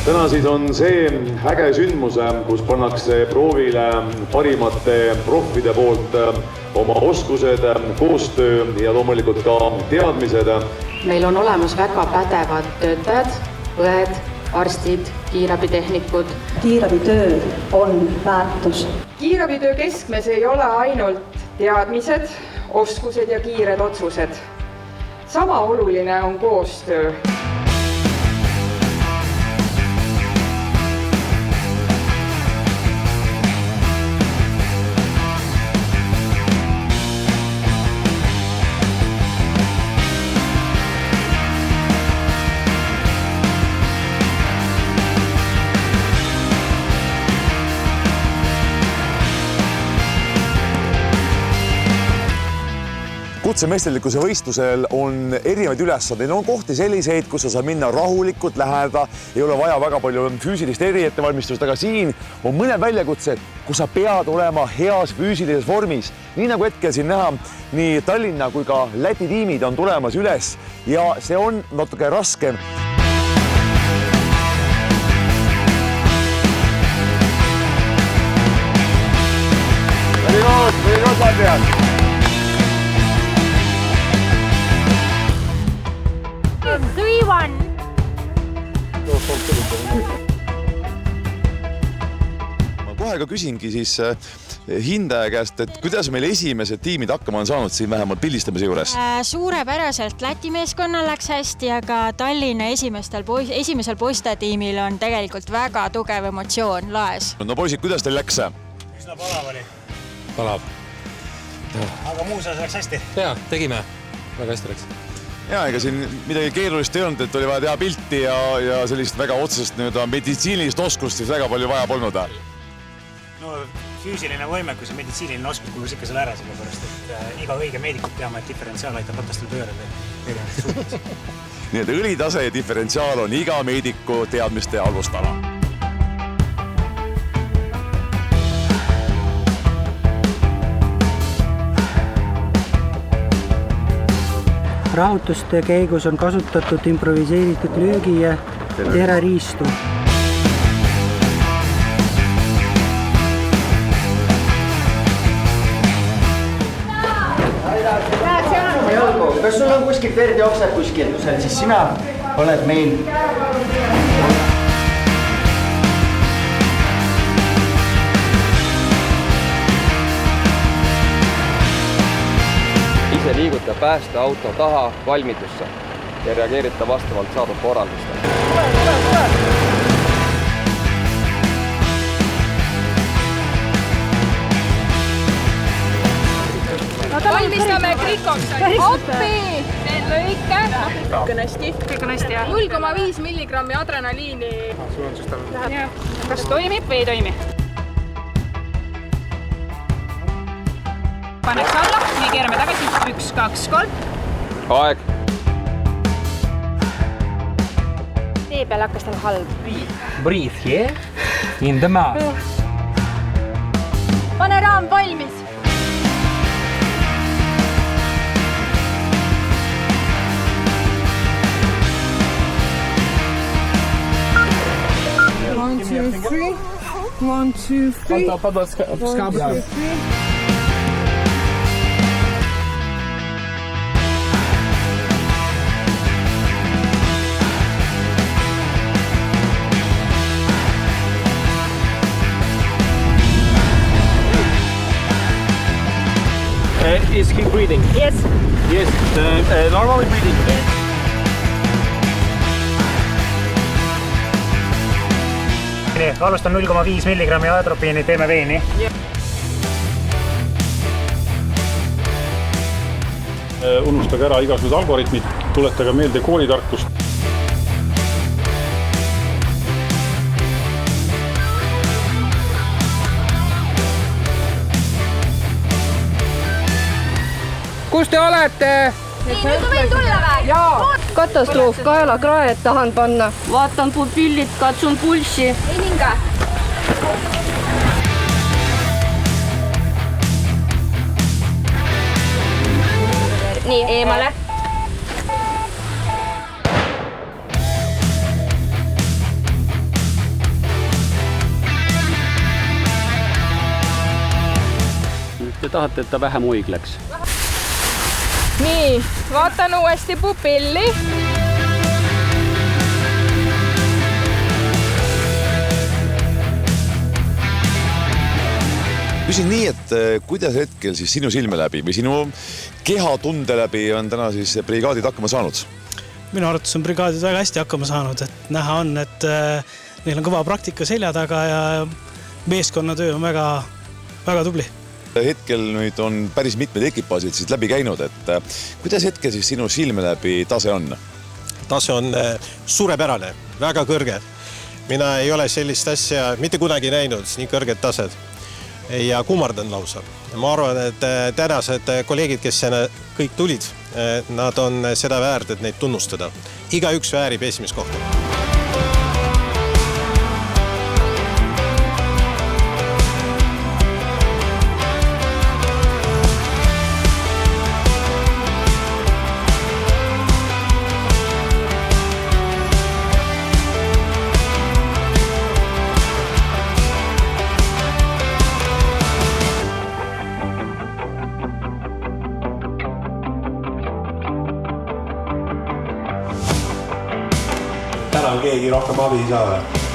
Täna siis on see äge sündmus, kus pannakse proovile parimate proffide poolt oma oskused, koostöö ja loomulikult ka teadmised. Meil on olemas väga pädevad töötajad, õed, arstid, kiirabitehnikud. Kiirabitöö on väärtus. Kiirabitöö keskmes ei ole ainult teadmised, oskused ja kiired otsused. Sama oluline on koostöö. Kutsemeisterlikkuse võistlusel on erinevaid ülesandeid. On kohti selliseid, kus sa saad minna rahulikult läheneda, ei ole vaja väga palju füüsilist eriettevalmistust, aga siin on mõned väljakutsed, kus sa pead olema heas füüsilises vormis. Nii nagu hetkel siin näha, nii Tallinna kui ka Läti tiimid on tulemas üles ja see on natuke raskem. Very good, Adrian. 3-1. Ma kohe ka küsingi siis hindaja käest, et kuidas meil esimesed tiimid hakkama on saanud siin vähemalt pildistamise juures? Suurepäraselt Läti meeskonnal läks hästi, aga Tallinna esimesel poistetiimil on tegelikult väga tugev emotsioon laes. No poisid, kuidas teil läks? Üsna palav oli. Palav. Aga muus läks hästi? Jaa, tegime. Väga hästi läks. Ja, ega siin midagi keerulist ei olnud, et oli vaja teha pilti ja sellist väga otsest meditsiinilist oskust siis väga palju vaja polnud. No, füüsiline võimekus ja meditsiiniline oskus kulus ikka selle ära, sellepärast, et iga õige meedikut teame, et diferentsiaal aitab ratastel pöörada. Nii et õlitase ja diferentsiaal on iga meediku teadmiste alustala. Rahutuste käigus on kasutatud improviseeritud löögi ja terariistu. Kas sul on kuskilt verd jookseb kuskil, siis sina oled meil. Ise liiguta päästeauto taha valmidusse ja reageerita vastavalt saadud korraldustele. Valmistame krikoks. Appi! Teen lõike. Kõik on hästi. Kõik on hästi, jah. 0,5 milligrammi adrenaliini. Sul on süsteem. Kas toimib või ei toimi? Paneks alla, nii keerame tagasi. 1, 2, 3. Aeg. Tee peal hakkas tal halb. Breathe, yeah? In the mouth. Pane raam valmis. One, two, three. 1, 2, 3. 1, 2, 3. Is he breathing? Yes. Yes. Normally breathing? Yes. Alustan 0,5 milligrammi atropiini, teeme veeni. Unustage ära igasugused algoritmid, tuletage meelde koolitarkust. Kus te olete? Nüüd ma võin tulla või? Jaa. Katastroof, kaelakraed tahan panna. Vaatan pupillit, katsun pulssi. Ei ninga. Nii, eemale. tahate, et ta vähem uigleks. Nii, vaatan uuesti pupilli. Küsin nii, et kuidas hetkel siis sinu silme läbi või sinu kehatunde läbi on täna siis brigaadid hakkama saanud? Minu arvates on brigaadid väga hästi hakkama saanud, et näha on, et neil on kõva praktika selja taga ja meeskonnatöö on väga, väga tubli. Hetkel nüüd on päris mitmed ekipaasid siis läbi käinud, et kuidas hetkel siis sinu silme läbi tase on? Tase on suurepärane, väga kõrge. Mina ei ole sellist asja mitte kunagi näinud, nii kõrged tased. Ja kummardan lausa. Ma arvan, et tänased kolleegid, kes kõik tulid, nad on seda väärt, et neid tunnustada. Iga üks väärib esimest kohta. Täna on keegi rohkem abi ei saa.